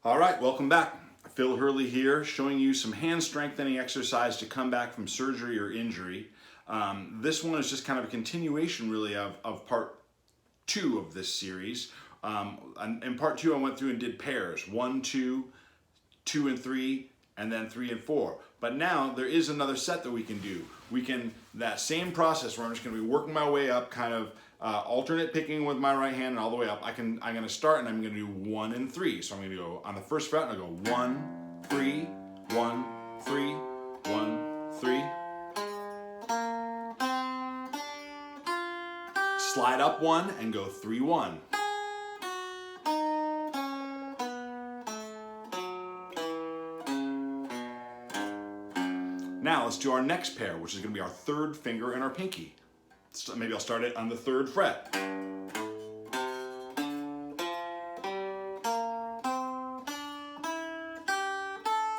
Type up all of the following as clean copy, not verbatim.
All right, welcome back. Phil Hurley here, showing you some hand strengthening exercise to come back from surgery or injury. This one is just kind of a continuation really of part two of this series. In part two, I went through and did pairs, 1, 2, 2 and 3, and then 3 and 4. But now there is another set that we can do. We can, that same process where I'm just gonna be working my way up, kind of alternate picking with my right hand and all the way up. I'm gonna start and I'm gonna do 1 and 3. So I'm gonna go on the first fret and I go 1, 3, 1, 3, 1, 3. Slide up 1 and go 3, 1. Now let's do our next pair, which is going to be our third finger and our pinky. So maybe I'll start it on the 3rd fret.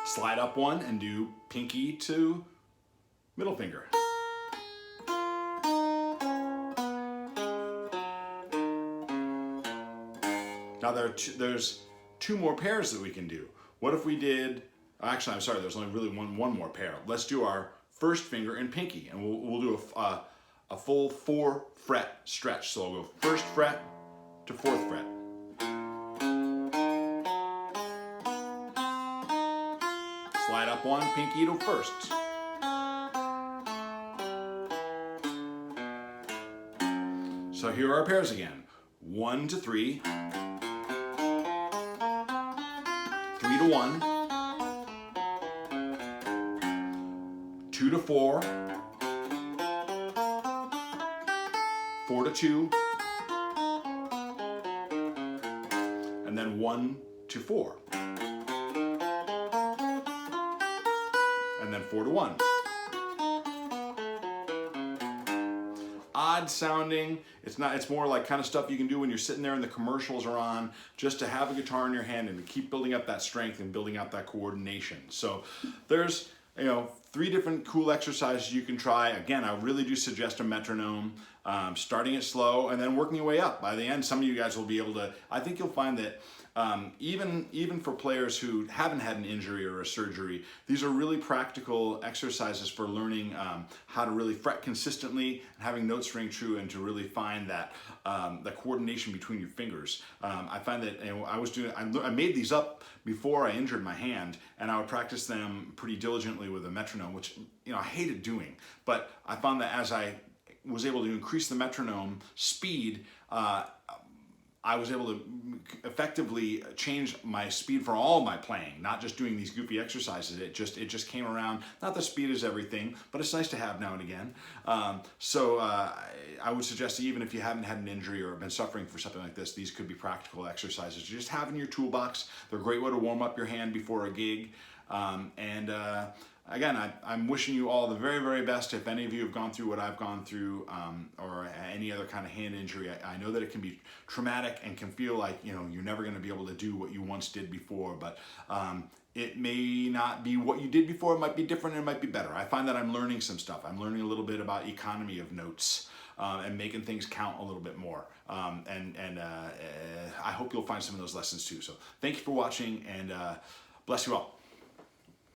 Slide up 1 and do pinky to middle finger. Now there's 2 more pairs that we can do. What if we did, actually I'm sorry, there's only really one more pair. Let's do our first finger and pinky, and we'll do a full 4 fret stretch. So I'll go 1st fret to 4th fret. Slide up 1, pinky to 1st. So here are our pairs again. 1 to 3, 3 to 1, 2 to 4, 4 to 2, and then 1 to 4, and then 4 to 1. Odd sounding, it's more like kind of stuff you can do when you're sitting there and the commercials are on, just to have a guitar in your hand and to keep building up that strength and building out that coordination. So there's 3 different cool exercises you can try. Again, I really do suggest a metronome, starting it slow and then working your way up. By the end, some of you guys will be able to, I think you'll find that even for players who haven't had an injury or a surgery, these are really practical exercises for learning how to really fret consistently and having notes ring true, and to really find that the coordination between your fingers. I find that I made these up before I injured my hand, and I would practice them pretty diligently with a metronome, which I hated doing. But I found that as I was able to increase the metronome speed, I was able to effectively change my speed for all my playing, not just doing these goofy exercises. It just came around. Not that speed is everything, but it's nice to have now and again. So I would suggest that even if you haven't had an injury or been suffering for something like this, these could be practical exercises to just have in your toolbox. They're a great way to warm up your hand before a gig. Again, I'm wishing you all the very, very best. If any of you have gone through what I've gone through, or any other kind of hand injury, I know that it can be traumatic and can feel like you're never going to be able to do what you once did before. But it may not be what you did before. It might be different. And it might be better. I find that I'm learning some stuff. I'm learning a little bit about economy of notes and making things count a little bit more. I hope you'll find some of those lessons too. So thank you for watching, and bless you all.